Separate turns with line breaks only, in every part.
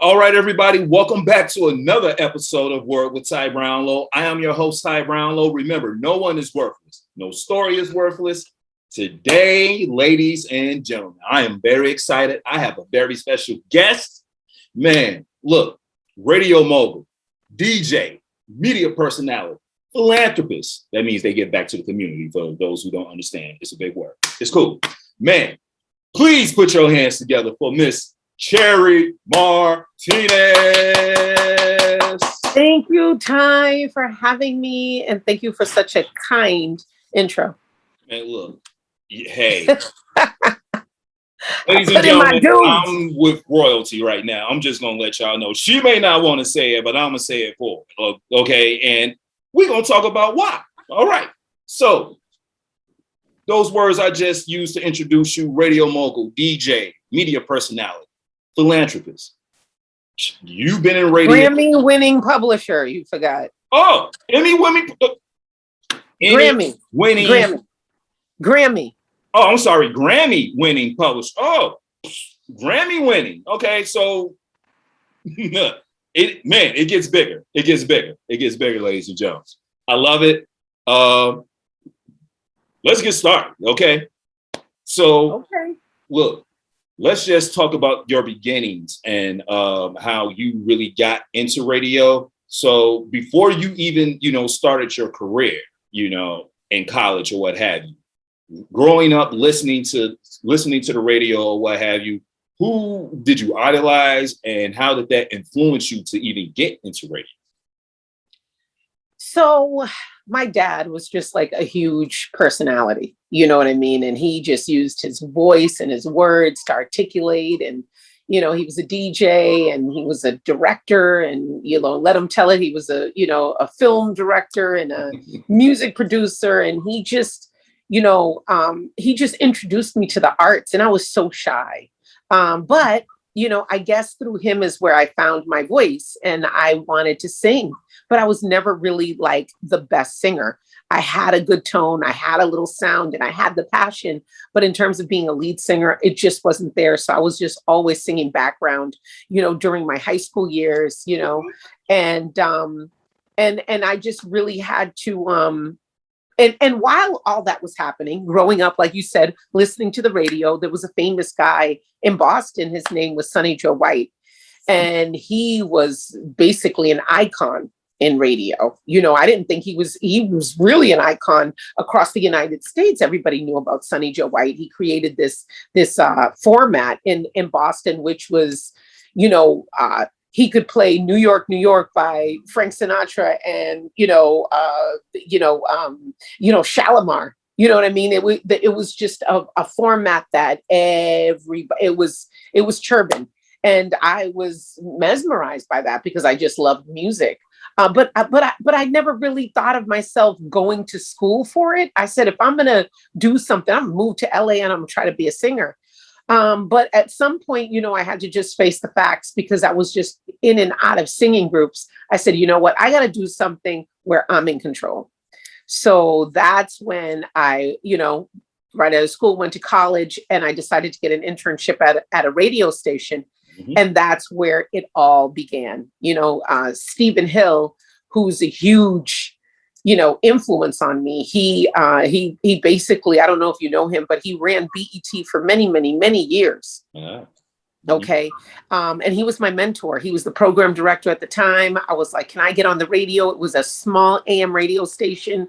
All right, everybody, welcome back to another episode of Word with Ty Brownlow. I am your host, Ty Brownlow. Remember, no one is worthless. No story is worthless. Today, ladies and gentlemen, I am very excited. I have a very special guest. Man, look, radio mogul, DJ, media personality, philanthropist. That means they give back to the community. For those who don't understand, it's a big word. It's cool. Man, please put your hands together for Miss Cherry Martinez.
Thank you, Ty, for having me, and thank you for such a kind intro.
And look, hey, ladies and gentlemen, I'm with royalty right now. I'm just gonna let y'all know. She may not want to say it, but I'm gonna say it for her. Okay, and we're gonna talk about why. All right. So those words I just used to introduce you: radio mogul, DJ, media personality, philanthropist. You've been in radio.
Grammy-winning publisher. You forgot.
Oh, Grammy. Oh, I'm sorry. Grammy-winning publisher. Oh, Grammy-winning. Okay, so it gets bigger. It gets bigger, ladies and gentlemen. I love it. Let's get started. Okay. So, look. Let's just talk about your beginnings and how you really got into radio. So before you even, started your career, in college or what have you, growing up, listening to the radio or what have you, who did you idolize and how did that influence you to even get into radio?
So my dad was just like a huge personality, you know what I mean? And he just used his voice and his words to articulate. And, he was a DJ and he was a director and, let him tell it. He was a film director and a music producer. And he just introduced me to the arts and I was so shy. But I guess through him is where I found my voice and I wanted to sing, but I was never really like the best singer. I had a good tone, I had a little sound and I had the passion, but in terms of being a lead singer, it just wasn't there. So I was just always singing background, during my high school years, and I just really had to, And while all that was happening, growing up, like you said, listening to the radio, there was a famous guy in Boston. His name was Sonny Joe White. And he was basically an icon in radio. I didn't think he was really an icon across the United States. Everybody knew about Sonny Joe White. He created this format in Boston, which was, he could play New York, New York by Frank Sinatra and, Shalimar. You know what I mean? It was just a format that it was Churban. And I was mesmerized by that because I just loved music. But I never really thought of myself going to school for it. I said, if I'm going to do something, I'm going to move to LA and I'm going to try to be a singer. But at some point, I had to just face the facts because I was just in and out of singing groups. I said, you know what, I got to do something where I'm in control. So that's when I, right out of school, went to college and I decided to get an internship at a radio station. Mm-hmm. And that's where it all began. Stephen Hill, who's a huge, influence on me. He basically, I don't know if you know him, but he ran BET for many, many, many years. Yeah. Okay. And he was my mentor. He was the program director at the time. I was like, can I get on the radio? It was a small AM radio station.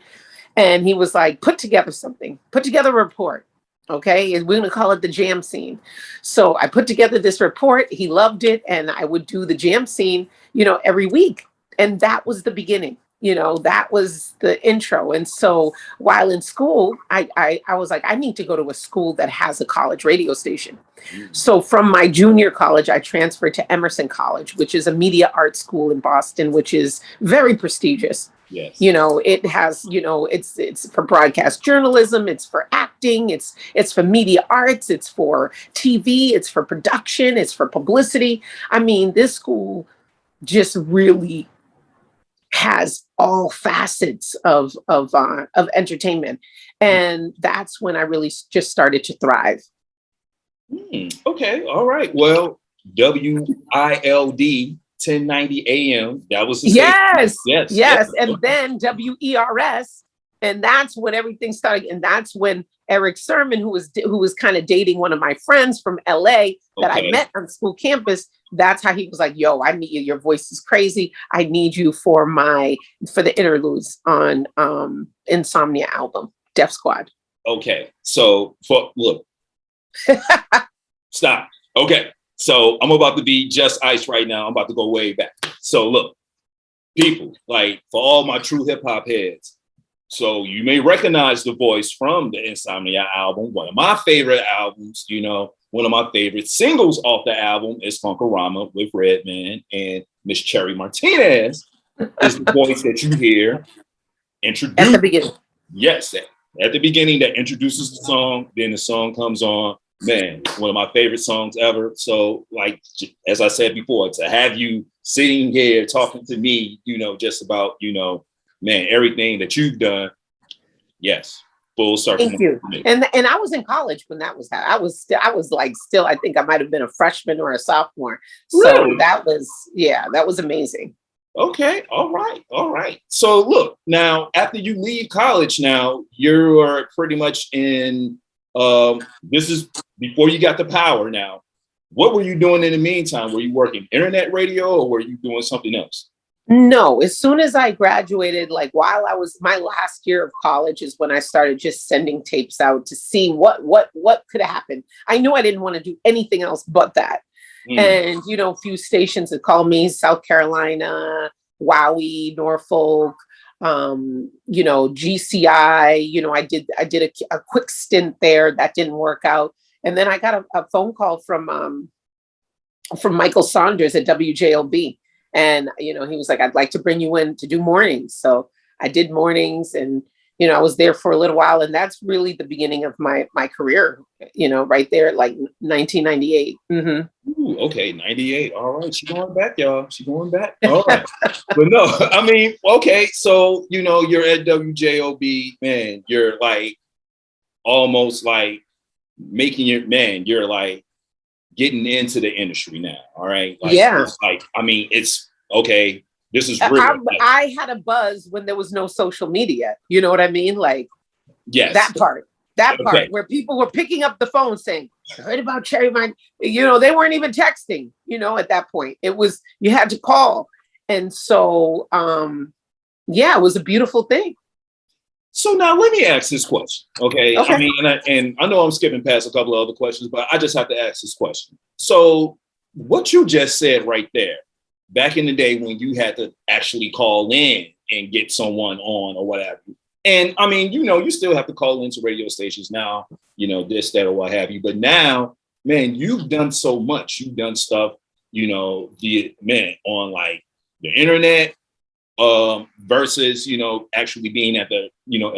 And he was like, put together a report. Okay. And we're going to call it the jam scene. So I put together this report. He loved it. And I would do the jam scene, every week. And that was the beginning. That was the intro. And so while in school, I was like, I need to go to a school that has a college radio station. Mm-hmm. So from my junior college, I transferred to Emerson College, which is a media arts school in Boston, which is very prestigious. Yes. It has, it's for broadcast journalism, it's for acting, it's for media arts, it's for TV, it's for production, it's for publicity. I mean, this school just really has all facets of entertainment. And that's when I really just started to thrive.
Okay. All right. Well, WILD 1090 AM. That was the station.
Yes,
Yes,
yes.
yes.
And then WERS. And that's when everything started. And that's when Eric Sermon, who was kind of dating one of my friends from LA that I met on school campus, that's how he was like, yo, I need you. Your voice is crazy. I need you for the interludes on Insomnia album, Def Squad.
Okay. So look. Stop. Okay. So I'm about to be just ice right now. I'm about to go way back. So look, people, like for all my true hip hop heads, so you may recognize the voice from the Insomnia album, one of my favorite albums, one of my favorite singles off the album is Funkorama with Redman, and Miss Cherry Martinez is the voice that you hear introduced.
At the beginning.
Yes, at the beginning that introduces the song, then the song comes on. Man, one of my favorite songs ever. So, like, as I said before, to have you sitting here talking to me, just about, man, everything that you've done. Yes, full circle.
Thank you. And I was in college when that was happening. I was I think I might have been a freshman or a sophomore. So
really?
that was amazing.
Okay. All right. So look, now after you leave college, now you are pretty much in, this is before you got the power now. What were you doing in the meantime? Were you working internet radio or were you doing something else?
No, as soon as I graduated, like while I was my last year of college is when I started just sending tapes out to see what could happen. I knew I didn't want to do anything else but that. And, a few stations that called me, South Carolina, Wowie, Norfolk, GCI, I did a quick stint there that didn't work out. And then I got a phone call from Michael Saunders at WJLB. And, he was like, I'd like to bring you in to do mornings. So I did mornings and, I was there for a little while. And that's really the beginning of my career, right there, like 1998. Mm-hmm.
Ooh, okay, 98. All right. She's going back, y'all. She's going back. All right. But no, I mean, okay. So, you're at WJOB, man, you're like almost like you're like getting into the industry now. All right. Like,
yeah.
It's like, I mean, it's okay. This is real.
I had a buzz when there was no social media. You know what I mean? Like,
yes,
that part where people were picking up the phone saying, I heard about Cherry Mine. They weren't even texting, at that point. It was, you had to call. And so, it was a beautiful thing.
So now let me ask this question. Okay. I mean, and I know I'm skipping past a couple of other questions, but I just have to ask this question. So what you just said right there, back in the day when you had to actually call in and get someone on or whatever. And I mean, you still have to call into radio stations now, this, that, or what have you. But now, man, you've done so much. You've done stuff, on like the internet versus, actually being at at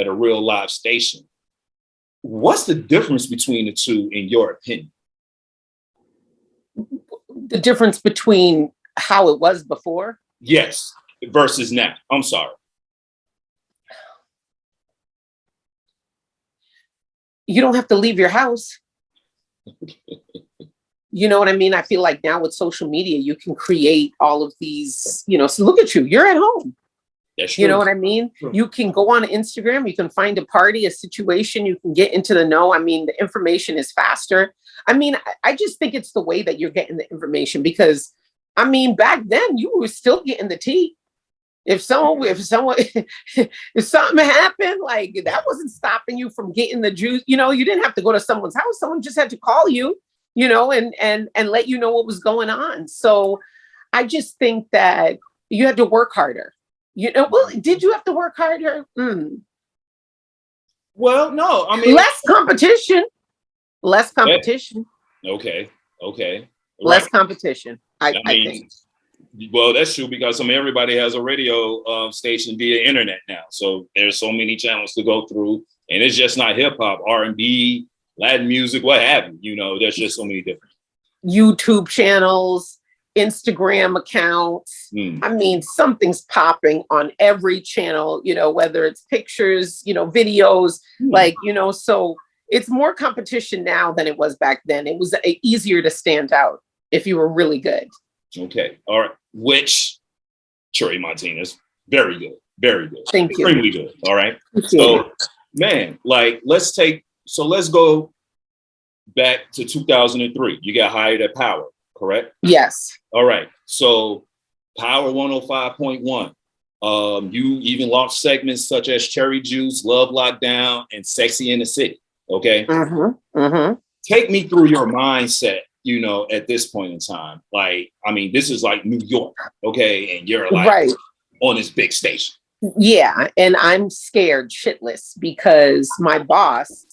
a real live station. What's the difference between the two, in your opinion?
The difference between how it was before?
Yes, versus now. I'm sorry.
You don't have to leave your house. You know what I mean? I feel like now with social media, you can create all of these, so look at you, you're at home.
That's true.
You know what I mean? True. You can go on Instagram, you can find a party, a situation, you can get into the know. I mean, the information is faster. I mean, I just think it's the way that you're getting the information because, I mean, back then you were still getting the tea. If something happened, like that wasn't stopping you from getting the juice. You didn't have to go to someone's house. Someone just had to call you, and let you know what was going on. So I just think that you had to work harder. Well, did you have to work harder?
Well, no, I mean,
less competition.
Okay.
Less competition. I think.
Well, that's true because everybody has a radio station via internet now. So there's so many channels to go through, and it's just not hip hop, R&B, Latin music, what have you. There's just so many different
YouTube channels, Instagram accounts. I mean, something's popping on every channel. Whether it's pictures, videos, so it's more competition now than it was back then. It was easier to stand out. if you were really good.
Okay. All right. Which Cherry Martinez, very good. Very good.
Thank you.
Extremely good. All right.
Appreciate
So,
it.
man, like, let's go back to 2003. You got hired at Power, correct?
Yes.
All right. So, Power 105.1. You even launched segments such as Cherry Juice, Love Lockdown, and Sexy in the City. Okay.
Mm-hmm. Mm-hmm.
Take me through your mindset, at this point in time. Like, I mean, this is like New York, okay? And you're like
Right.
on this big station.
Yeah. And I'm scared shitless because my boss,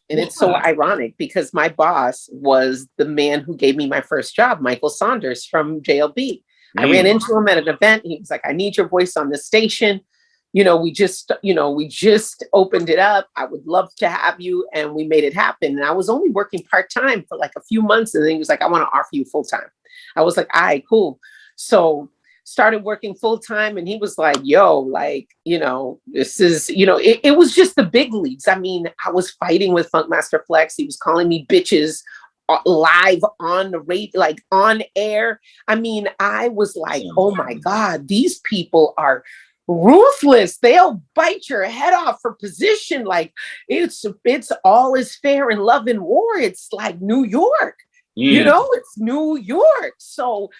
and it's so ironic because my boss was the man who gave me my first job, Michael Saunders from JLB. I ran into him at an event. He was like, I need your voice on the station. We just opened it up. I would love to have you. And we made it happen. And I was only working part-time for like a few months. And then he was like, I want to offer you full-time. I was like, all right, cool. So started working full-time. And he was like, yo, like, this is, it was just the big leagues. I mean, I was fighting with Funkmaster Flex. He was calling me bitches live on the radio, like on air. I mean, I was like, oh my God, these people are ruthless. They'll bite your head off for position. Like it's all is fair in love and war. It's like New York, it's New York. So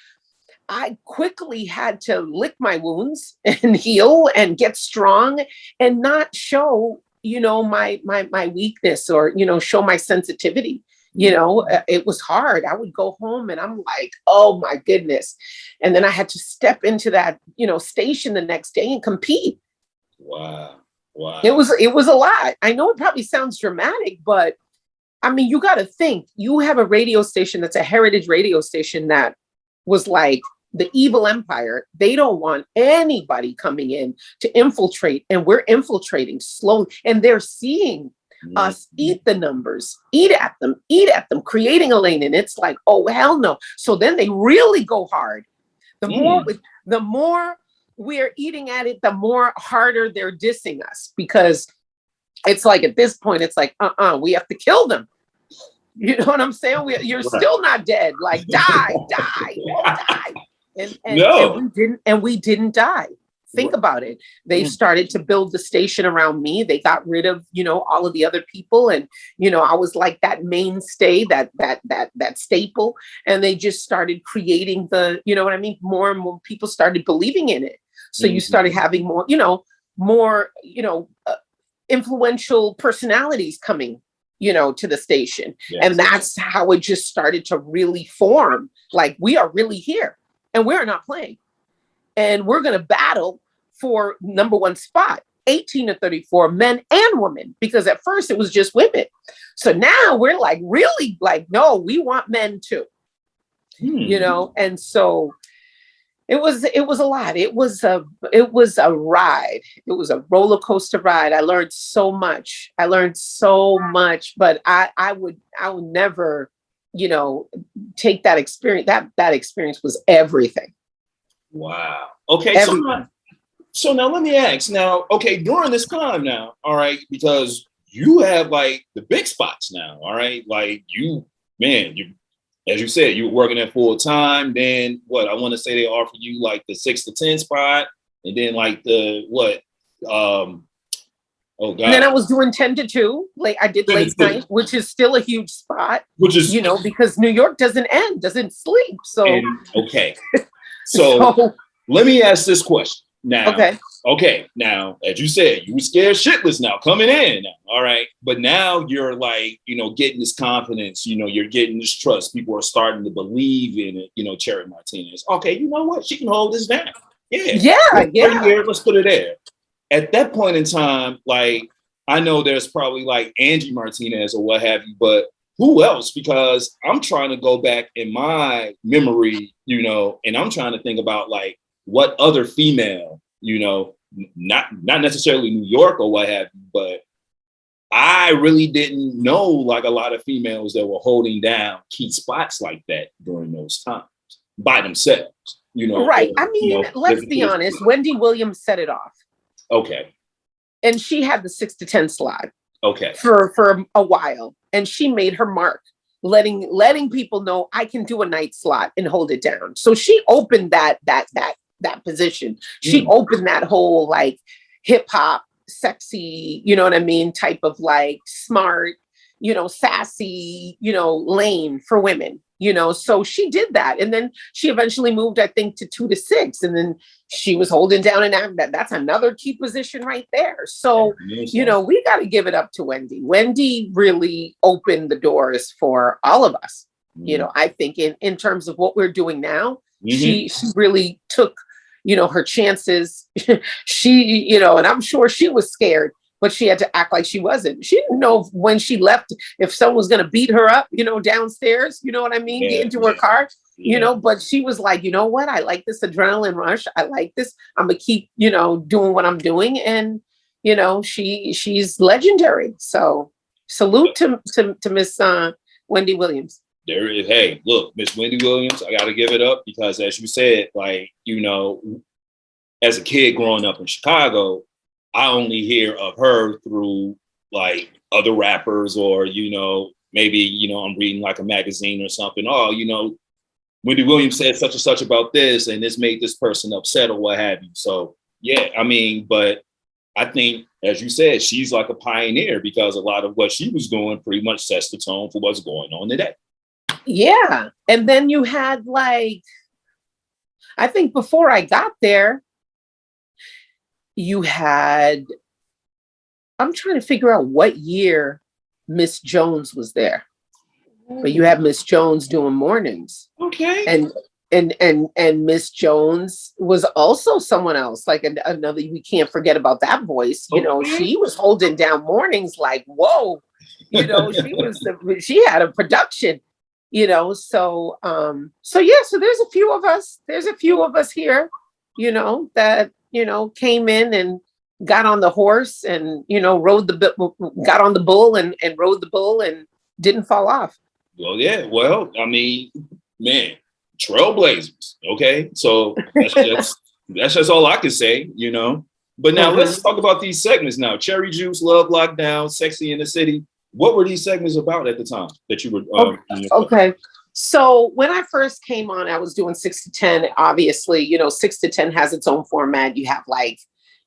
I quickly had to lick my wounds and heal and get strong and not show, my weakness or, show my sensitivity. It was hard. I would go home and I'm like, oh my goodness. And then I had to step into that, station the next day and compete.
Wow.
It was a lot. I know it probably sounds dramatic, but I mean, you got to think you have a radio station that's a heritage radio station that was like the evil empire. They don't want anybody coming in to infiltrate, and we're infiltrating slowly, and they're seeing us eat the numbers, eat at them, creating a lane. And it's like, oh, hell no. So then they really go hard. The more we're eating at it, the more harder they're dissing us, because it's like, at this point, it's like, we have to kill them. You know what I'm saying? You're still not dead. Like, die. And we didn't die. Think about it. They started to build the station around me. They got rid of, all of the other people. And, I was like that mainstay, that staple. And they just started creating the, what I mean? More and more people started believing in it. So you started having more, influential personalities coming, to the station. Yes. And that's how it just started to really form. Like, we are really here and we're not playing. And we're going to battle for number one spot, 18 to 34, men and women, because at first it was just women. So now we're like, really, like, no, we want men too, and so it was a lot. It was a ride. It was a roller coaster ride. I learned so much, but I would never, take that experience. That experience was everything.
Wow. Okay. So now let me ask now, okay, during this time now, all right, because you have like the big spots now, all right, like you, as you said, you were working at full time. Then what, I want to say they offered you like the 6 to 10 spot, and then like the oh God.
And then I was doing 10 to 2. Like I did late night, which is still a huge spot, which is, because New York doesn't sleep. So,
okay. So let me ask this question now. Okay. Now, as you said, you were scared shitless now coming in. All right. But now you're like, getting this confidence, you're getting this trust. People are starting to believe in it, Cherry Martinez. Okay. You know what? She can hold this down. Yeah. Let's put it there. At that point in time, like, I know there's probably like Angie Martinez or what have you, but who else? Because I'm trying to go back in my memory, and I'm trying to think about like what other female, not necessarily New York or what have you, but I really didn't know like a lot of females that were holding down key spots like that during those times by themselves,
Right. I mean, let's be honest. Wendy Williams set it off.
Okay.
And she had the 6 to 10 slot.
Okay.
For a while. And she made her mark. letting people know I can do a night slot and hold it down. So she opened that position. She opened that whole like hip hop, sexy, you know what I mean, type of like smart, sassy, lane for women, so she did that. And then she eventually moved, I think, to 2 to 6. And then she was holding down that's another key position right there. So, we got to give it up to Wendy. Wendy really opened the doors for all of us. I think in terms of what we're doing now, she really took, her chances. She, and I'm sure she was scared, but she had to act like she wasn't. She didn't know when she left if someone was going to beat her up, downstairs, you know what I mean? Get into her car, but she was like, you know what? I like this adrenaline rush. I like this. I'm going to keep, doing what I'm doing. And, she's legendary. So salute to Miss Wendy Williams.
There is, hey, look, Miss Wendy Williams, I got to give it up because as you said, like, as a kid growing up in Chicago, I only hear of her through like other rappers or, maybe, I'm reading like a magazine or something. Oh, Wendy Williams said such and such about this and this made this person upset or what have you. So, yeah, I mean, but I think, as you said, she's like a pioneer because a lot of what she was doing pretty much sets the tone for what's going on today.
Yeah. And then you had like, I think before I got there, you had, I'm trying to figure out what year Miss Jones was there. But you had Miss Jones doing mornings.
Okay.
And Miss Jones was also someone else, like another, we can't forget about that voice. She was holding down mornings like, whoa, she had a production. So yeah, so there's a few of us here, that, came in and got on the horse and, got on the bull and rode the bull and didn't fall off.
Well, yeah, well, I mean, man, trailblazers. Okay. So that's just all I can say, but now let's talk about these segments now. Cherry Juice, Love Lockdown, Sexy in the City. What were these segments about at the time that you were?
Okay. So when I first came on, I was doing 6 to 10. Obviously, 6 to 10 has its own format. You have like,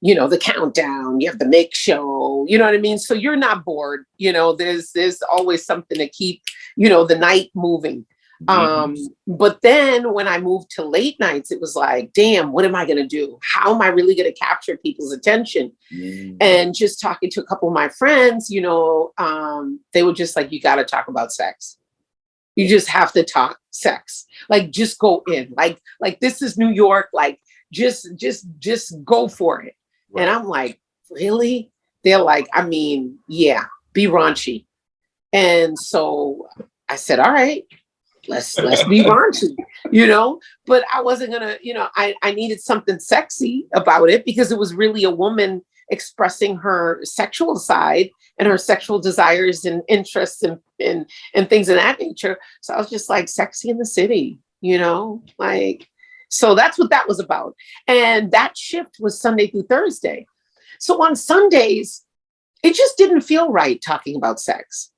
the countdown, you have the mix show, you know what I mean? So you're not bored. There's always something to keep, the night moving. But then when I moved to late nights, it was like, damn, what am I going to do? How am I really going to capture people's attention? And just talking to a couple of my friends, they were just like, you got to talk about sex. You just have to talk sex. Like, just go in, like this is New York. Like, just go for it. Right. And I'm like, really? They're like, I mean, yeah, be raunchy. And so I said, all right, let's be raunchy, but I wasn't gonna, I needed something sexy about it because it was really a woman expressing her sexual side and her sexual desires and interests and things of that nature. So I was just like, Sexy in the City, like, so that's what that was about. And that shift was Sunday through Thursday. So on Sundays, it just didn't feel right talking about sex.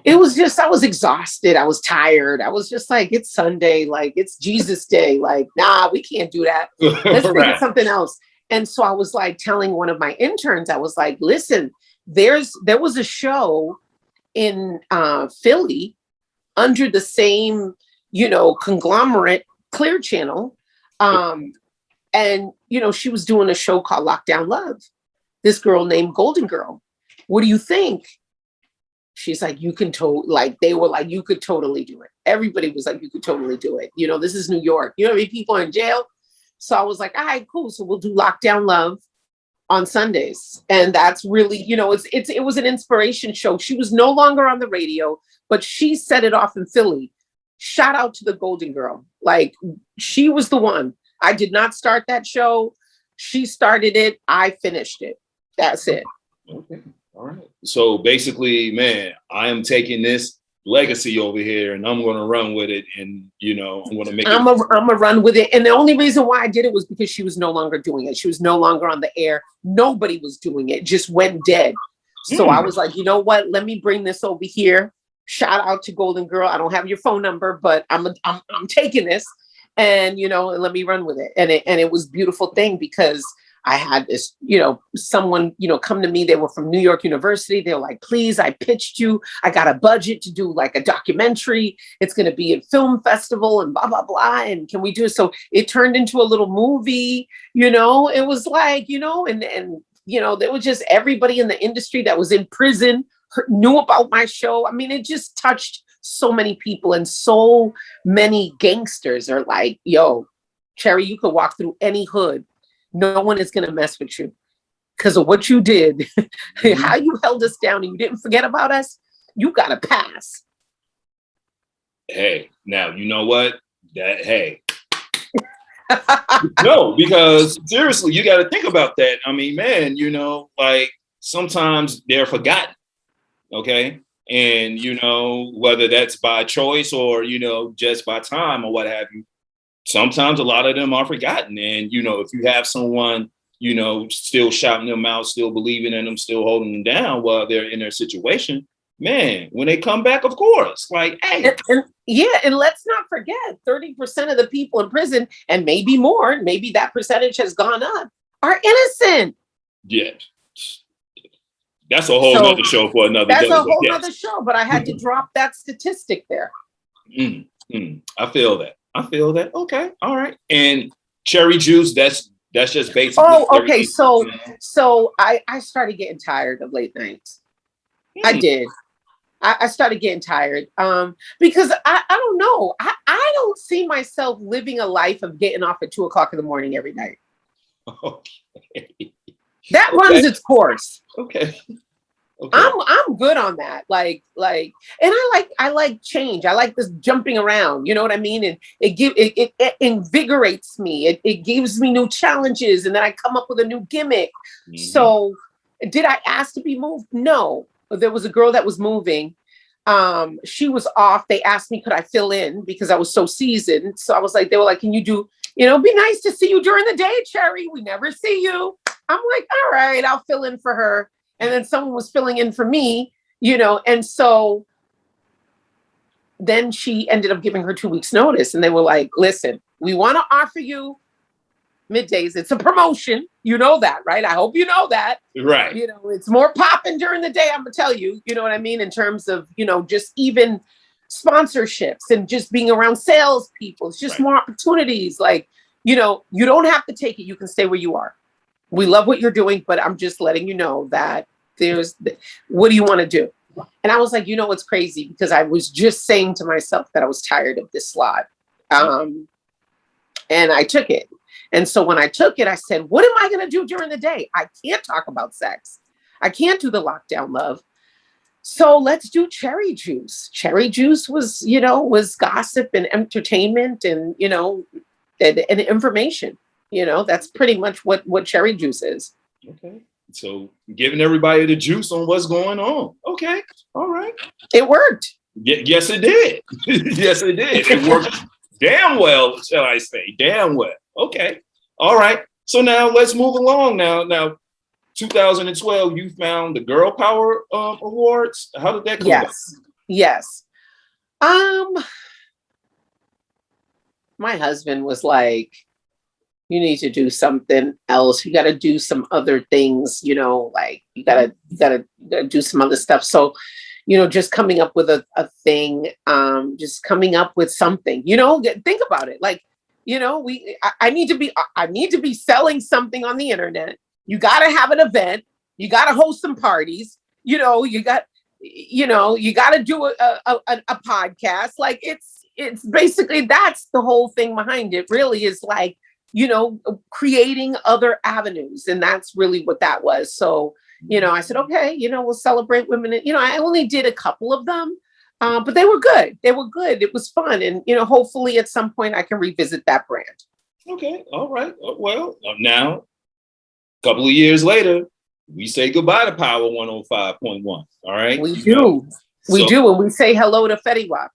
It was just, I was exhausted. I was tired. I was just like, it's Sunday, like it's Jesus Day. Like, nah, we can't do that. Let's think of something else. And so I was like telling one of my interns, I was like, listen, there was a show in Philly under the same, conglomerate Clear Channel. And, she was doing a show called Lockdown Love. This girl named Golden Girl. What do you think? She's like, you can they were like, you could totally do it. Everybody was like, you could totally do it. This is New York. You know what I mean? People are in jail. So I was like, all right, cool. So we'll do Lockdown Love on Sundays. And that's really, it was an inspiration show. She was no longer on the radio, but she set it off in Philly. Shout out to the Golden Girl. Like, she was the one. I did not start that show. She started it. I finished it. That's it.
Okay. All right. So basically, man, I am taking this legacy over here and I'm going to run with it. And, I'm going to make
I'm a run with it. And the only reason why I did it was because she was no longer doing it. She was no longer on the air. Nobody was doing it. Just went dead. So I was like, you know what? Let me bring this over here shout out to Golden Girl. I don't have your phone number, but I'm taking this, and let me run with it. And it was a beautiful thing because I had this, someone, come to me. They were from New York University. They were like, please, I pitched you. I got a budget to do like a documentary. It's going to be a film festival and blah, blah, blah. And can we do it? So it turned into a little movie, it was like, there was just everybody in the industry that was in prison knew about my show. I mean, it just touched so many people, and so many gangsters are like, yo, Cherry, you could walk through any hood. No one is going to mess with you because of what you did, how you held us down and you didn't forget about us. You got to pass.
Hey, now, you know what? No, because seriously, you got to think about that. I mean, man, like sometimes they're forgotten. Okay. And, whether that's by choice or, just by time or what have you, sometimes a lot of them are forgotten. And, if you have someone, still shouting them out, still believing in them, still holding them down while they're in their situation, man, when they come back, of course, like, hey.
And let's not forget 30% of the people in prison, and maybe more, maybe that percentage has gone up, are innocent.
Yeah. That's a whole nother show for another day.
That's a whole nother show, but I had to drop that statistic there.
I feel that. Okay. All right. And cherry juice, that's just basically.
Oh, okay. So I started getting tired of late nights. I did. I started getting tired because I don't know. I don't see myself living a life of getting off at 2:00 in the morning every night.
Okay.
That runs its course.
Okay.
I'm good on that. Like, and I like change. I like this jumping around. You know what I mean? And it invigorates me. It gives me new challenges, and then I come up with a new gimmick. Mm-hmm. So, did I ask to be moved? No. There was a girl that was moving. She was off. They asked me, could I fill in because I was so seasoned. So I was like, they were like, can you do? Be nice to see you during the day, Cherry. We never see you. I'm like, all right, I'll fill in for her. And then someone was filling in for me, and so then she ended up giving her 2 weeks notice, and they were like, listen, we want to offer you middays. It's a promotion. You know that, right? I hope you know that.
Right.
It's more popping during the day. I'm going to tell you, you know what I mean? In terms of, just even sponsorships and just being around salespeople. It's just more opportunities. Like, you don't have to take it. You can stay where you are. We love what you're doing, but I'm just letting you know that what do you want to do? And I was like, what's crazy? Because I was just saying to myself that I was tired of this slot. And I took it. And so when I took it, I said, what am I going to do during the day? I can't talk about sex. I can't do the lockdown love. So let's do cherry juice. Cherry juice was gossip and entertainment and, and information. That's pretty much what cherry juice is. Okay.
So giving everybody the juice on what's going on. Okay. All right.
It worked.
Yes, it did. Yes, it did. It worked damn well, shall I say. Damn well. Okay. All right. So now let's move along now. 2012, you found the Girl Power Awards. How did that come about?
Yes. My husband was like, you need to do something else. You got to do some other things, like you got to do some other stuff. So, just coming up with a thing, just coming up with something, think about it. Like, I need to be selling something on the internet. You got to have an event. You got to host some parties. You got to do a podcast. Like it's basically, that's the whole thing behind it. Really is like, creating other avenues. And that's really what that was. So, I said, okay, we'll celebrate women. I only did a couple of them, but they were good. It was fun. And, hopefully at some point I can revisit that brand.
Okay. All right. Well, now, a couple of years later, we say goodbye to Power 105.1. All right.
We do. And we say hello to Fetty Wap.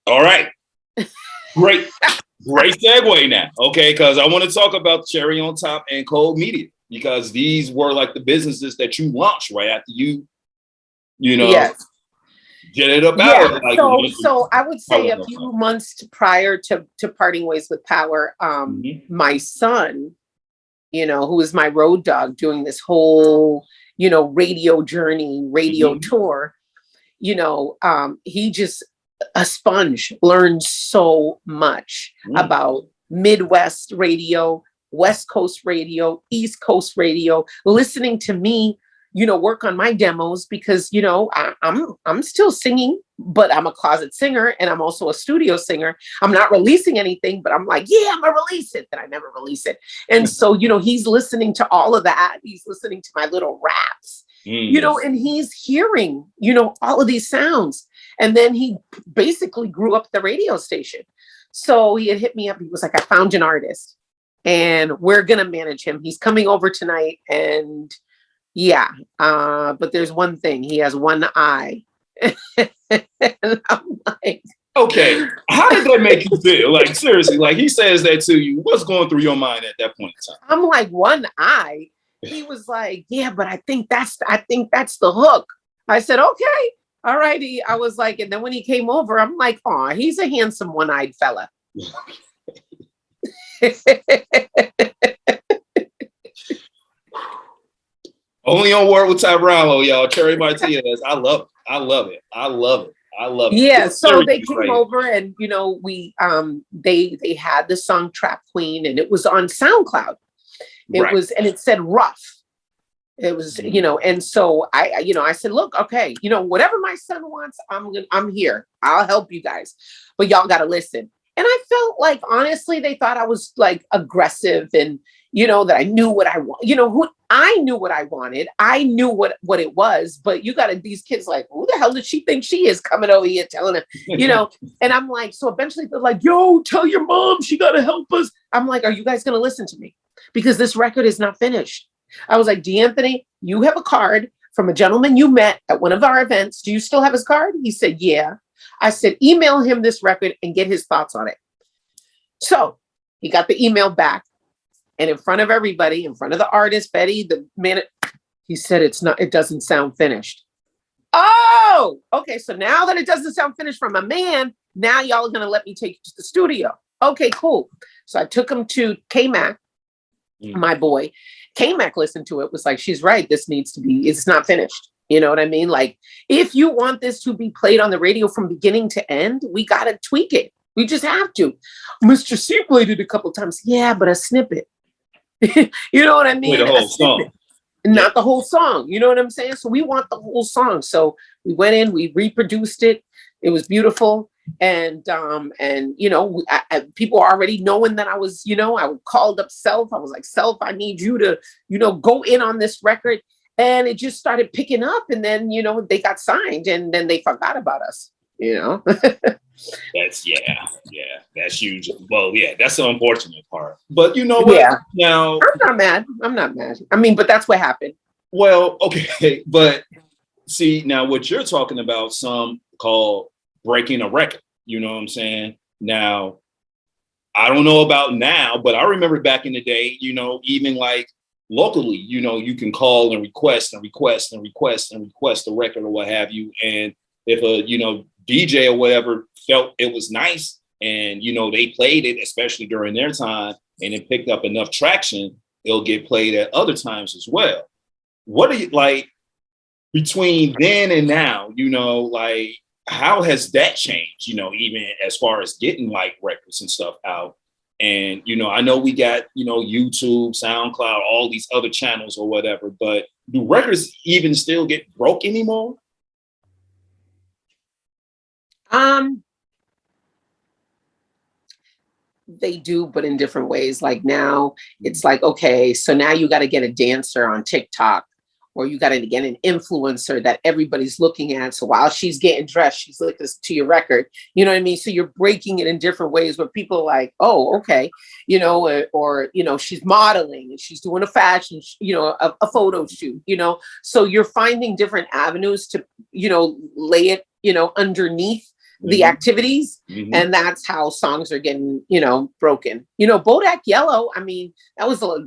All right. Great segue now. Okay. Because I want to talk about Cherry on Top and Cold Media, because these were like the businesses that you launched right after you get it up out
Yeah.
of like
So I would say a
power.
few months prior to parting ways with Power, my son, who is my road dog doing this whole, radio journey, radio tour, he just a sponge, learned so much about Midwest radio, West Coast radio, East Coast radio, listening to me, work on my demos because, I'm still singing, but I'm a closet singer and I'm also a studio singer. I'm not releasing anything, but I'm like, yeah, I'm gonna release it. Then I never release it. And so, he's listening to all of that. He's listening to my little raps, and he's hearing, all of these sounds. And then he basically grew up at the radio station. So he had hit me up. He was like, I found an artist and we're going to manage him. He's coming over tonight. And yeah, but there's one thing. He has one eye. And I'm like,
okay, how did that make you feel? Like, seriously, like he says that to you. What's going through your mind at that point in time?
I'm like, one eye. He was like, yeah, but I think that's the hook. I said, okay. All righty. I was like, and then when he came over, I'm like, oh, he's a handsome one-eyed fella.
Only on Word with Ty Brownlow, y'all. Cherry Martinez. I love it. I love it. I love it. I love it.
Yeah. So they came over and, we, they had the song Trap Queen and it was on SoundCloud. It was, and it said rough. It was, and so I said, look, okay, whatever my son wants, I'm here. I'll help you guys, but y'all got to listen. And I felt like, honestly, they thought I was like aggressive and, that I knew what I want, I knew what I wanted. I knew what it was, but these kids like, who the hell does she think she is coming over here telling her, and I'm like, so eventually they're like, yo, tell your mom, she got to help us. I'm like, are you guys going to listen to me? Because this record is not finished. I was like, D'Anthony, you have a card from a gentleman you met at one of our events. Do you still have his card? He said, yeah. I said, email him this record and get his thoughts on it. So he got the email back and in front of everybody, in front of the artist, Betty, the man, he said, it doesn't sound finished. Oh, okay. So now that it doesn't sound finished from a man, now y'all are going to let me take you to the studio. Okay, cool. So I took him to K-Mac, my boy. K-Mac listened to it, was like, she's right. It's not finished. You know what I mean? Like, if you want this to be played on the radio from beginning to end, we got to tweak it. We just have to. Mr. C played it a couple times. Yeah, but a snippet. You know what I mean?
The whole song.
Not the whole song. You know what I'm saying? So we want the whole song. So we went in, we reproduced it. It was beautiful. And people are already knowing that I was, I called up Self. I was like, Self, I need you to, go in on this record. And it just started picking up. And then, they got signed and then they forgot about us,
That's that's huge. Well, yeah, that's the unfortunate part. But you know what?
Yeah.
Now
I'm not mad. I mean, but that's what happened.
Well, okay, but see, now what you're talking about, some call breaking a record. You know what I'm saying? Now, I don't know about now, but I remember back in the day, even like locally, you can call and request a record or what have you. And if a, DJ or whatever felt it was nice and, they played it, especially during their time, and it picked up enough traction, it'll get played at other times as well. What are you like between then and now, like how has that changed, even as far as getting like records and stuff out? And, I know we got, YouTube, SoundCloud, all these other channels or whatever, but do records even still get broke anymore?
They do, but in different ways. Like now it's like, okay, so now you got to get a dancer on TikTok or you got to get an influencer that everybody's looking at. So while she's getting dressed, she's looking to your record, you know what I mean? So you're breaking it in different ways where people are like, oh, okay. Or she's modeling and she's doing a fashion, a photo shoot, so you're finding different avenues to, lay it, underneath the activities. And that's how songs are getting, broken. Bodak Yellow, I mean,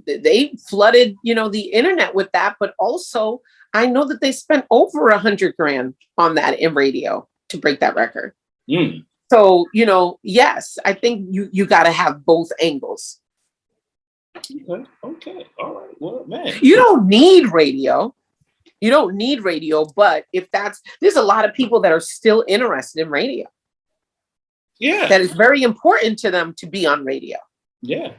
they flooded, the internet with that, but also I know that they spent over $100,000 on that in radio. to break that record.
Mm.
So, you know, yes, I think you got to have both angles.
Okay. All right. Well, man.
You don't need radio. You don't need radio, but there's a lot of people that are still interested in radio.
Yeah.
That is very important to them to be on radio.
Yeah.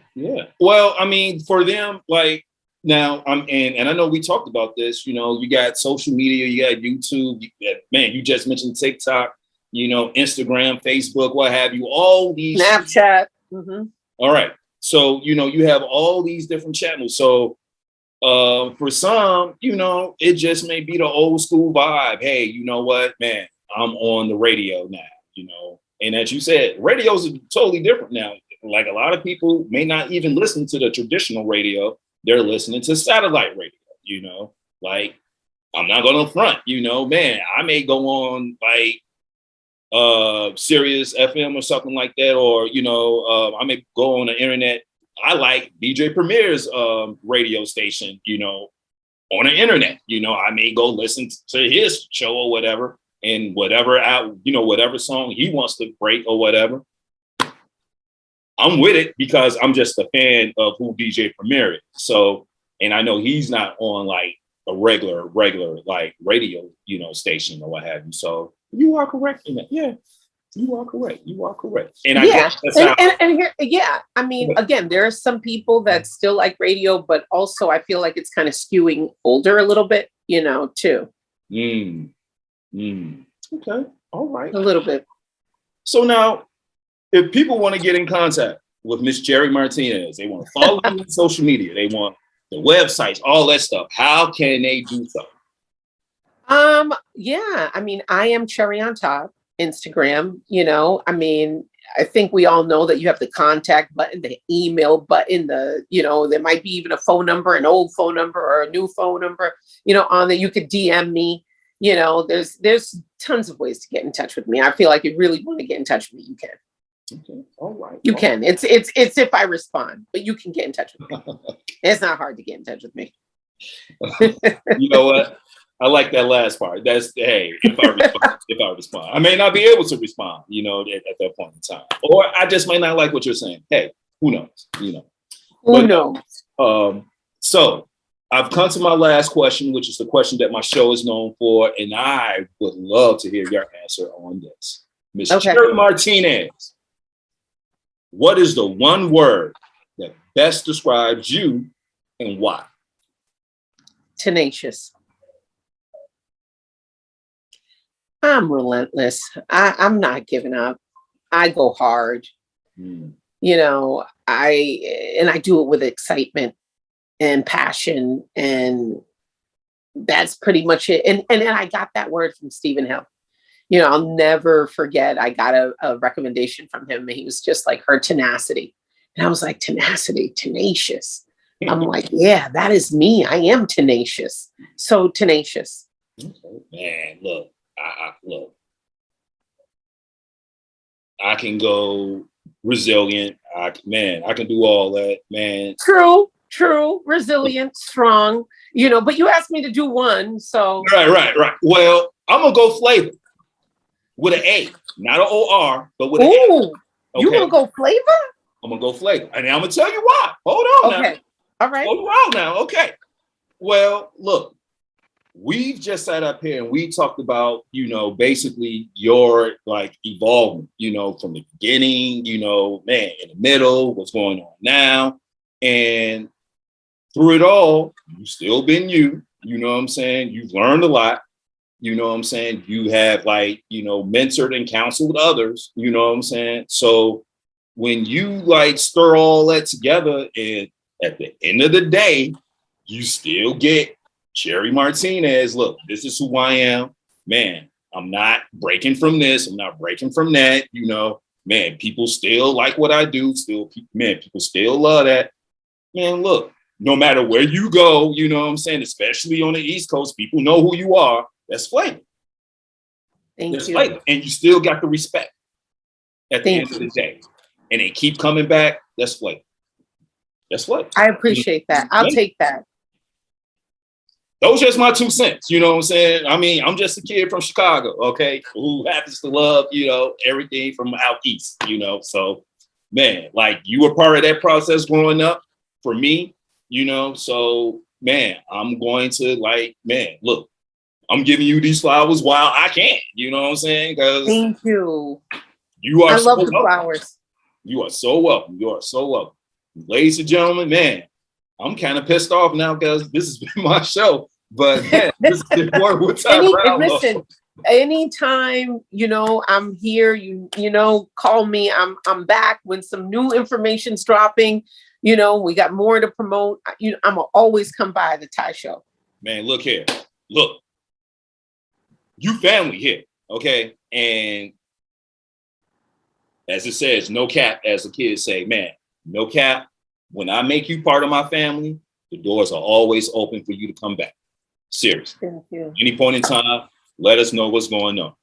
Well, I mean, for them, like now, and I know we talked about this. You know, you got social media, you got YouTube. You just mentioned TikTok. You know, Instagram, Facebook, what have you? All these
Snapchat. Mm-hmm.
All right. So you know, you have all these different channels. So for some, you know, it just may be the old school vibe. Hey, you know what, man, I'm on the radio now. You know, and as you said, radios are totally different now. Like a lot of people may not even listen to the traditional radio. They're listening to satellite radio, you know, like I'm not going to front, you know, man, I may go on like Sirius FM or something like that. Or, you know, I may go on the internet. I like DJ Premier's radio station, you know, on the internet, you know, I may go listen to his show or whatever, and whatever whatever song he wants to break or whatever. I'm with it because I'm just a fan of who DJ Premier is. So, and I know he's not on like a regular like radio, you know, station or what have you. So you are correct in that. Yeah, you are correct. And I guess that's
here, I mean, again, there are some people that still like radio, but also I feel like it's kind of skewing older a little bit, you know, too.
Okay. All right.
A little bit.
So now, if people want to get in contact with Miss Cherry Martinez, they want to follow you on social media, they want the websites, all that stuff, how can they do so?
Yeah, I mean, I am Cherry on Top, Instagram, you know, I mean, I think we all know that you have the contact button, the email button, you know, there might be even a phone number, an old phone number or a new phone number, you know, on that you could DM me. You know, there's tons of ways to get in touch with me. I feel like if you really want to get in touch with me, you can.
Okay. All right.
You can. It's if I respond, but you can get in touch with me. It's not hard to get in touch with me.
You know what? I like that last part. That's, hey, if I respond, I may not be able to respond, you know, at that point in time, or I just might not like what you're saying. Hey, who knows? You know,
who knows?
So I've come to my last question, which is the question that my show is known for, and I would love to hear your answer on this, Miss Cherry Martinez. What is the one word that best describes you and why?
Tenacious. I'm relentless. I'm not giving up. I go hard. You know, I do it with excitement and passion, and that's pretty much it. And I got that word from Stephen Hill. You know, I'll never forget. I got a recommendation from him, and he was just like, her tenacity. And I was like, tenacity, tenacious. I'm like, yeah, that is me. I am tenacious. So tenacious.
Okay. Man, look, I can go resilient. I can do all that, man.
True, resilient, strong, you know, but you asked me to do one, so.
Right. Well, I'm gonna go flavor with an A, not an O-R, but with an A.
Okay. You gonna go flavor?
I'm gonna go flavor, and I'm gonna tell you why. Hold on now.
All right.
Hold on now. Okay. Well, look, we've just sat up here and we talked about, you know, basically your like evolvement, you know, from the beginning, you know, man, in the middle, what's going on now. And through it all, you've still been you know what I'm saying? You've learned a lot, you know what I'm saying? You have like, you know, mentored and counseled others, you know what I'm saying? So when you like stir all that together, and at the end of the day, you still get Cherry Martinez. Look, this is who I am, man. I'm not breaking from this. I'm not breaking from that. You know, man, people still like what I do. People still love that. Man, look, no matter where you go, you know what I'm saying, especially on the East Coast, people know who you are. That's flavor.
Thank you.
Flavor. And you still got the respect at the end of the day. And they keep coming back. That's flavor. That's flavor.
I appreciate that. I'll take that.
those are just my 2 cents. You know what I'm saying? I mean, I'm just a kid from Chicago, okay, who happens to love, everything from out east, So, man, like you were part of that process growing up for me, So, man, I'm going to look, I'm giving you these flowers while I can. You know what I'm saying? Because
Thank you.
you are
I love
so
the
welcome.
flowers.
You are so welcome. You are so welcome. Ladies and gentlemen, man, I'm kind of pissed off now because this has been my show. But man, this is Word with Ty Brownlow.
Listen, anytime I'm here, call me. I'm back when some new information's dropping. We got more to promote. I'm gonna always come by the Ty Show.
Man, look here. Look, you family here, okay? And as it says, no cap, as the kids say, man, no cap. When I make you part of my family, the doors are always open for you to come back. Seriously.
Thank you.
Any point in time, let us know what's going on.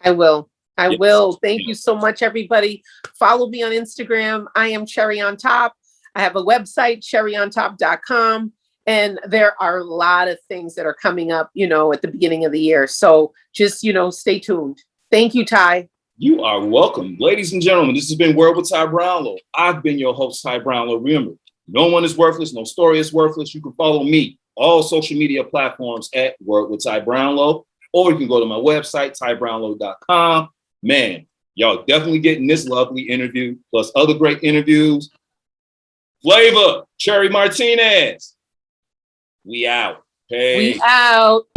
I will. I
Yes.
will. Thank you so much, everybody. Follow me on Instagram. I am Cherry on Top. I have a website, cherryontop.com. And there are a lot of things that are coming up, at the beginning of the year. So just, stay tuned. Thank you, Ty.
You are welcome. Ladies and gentlemen, this has been Word with Ty Brownlow. I've been your host, Ty Brownlow. Remember, no one is worthless. No story is worthless. You can follow me, all social media platforms at Word with Ty Brownlow, or you can go to my website, tybrownlow.com. Man, y'all definitely getting this lovely interview, plus other great interviews. Flavor, Cherry Martinez. We out. Hey.
We out.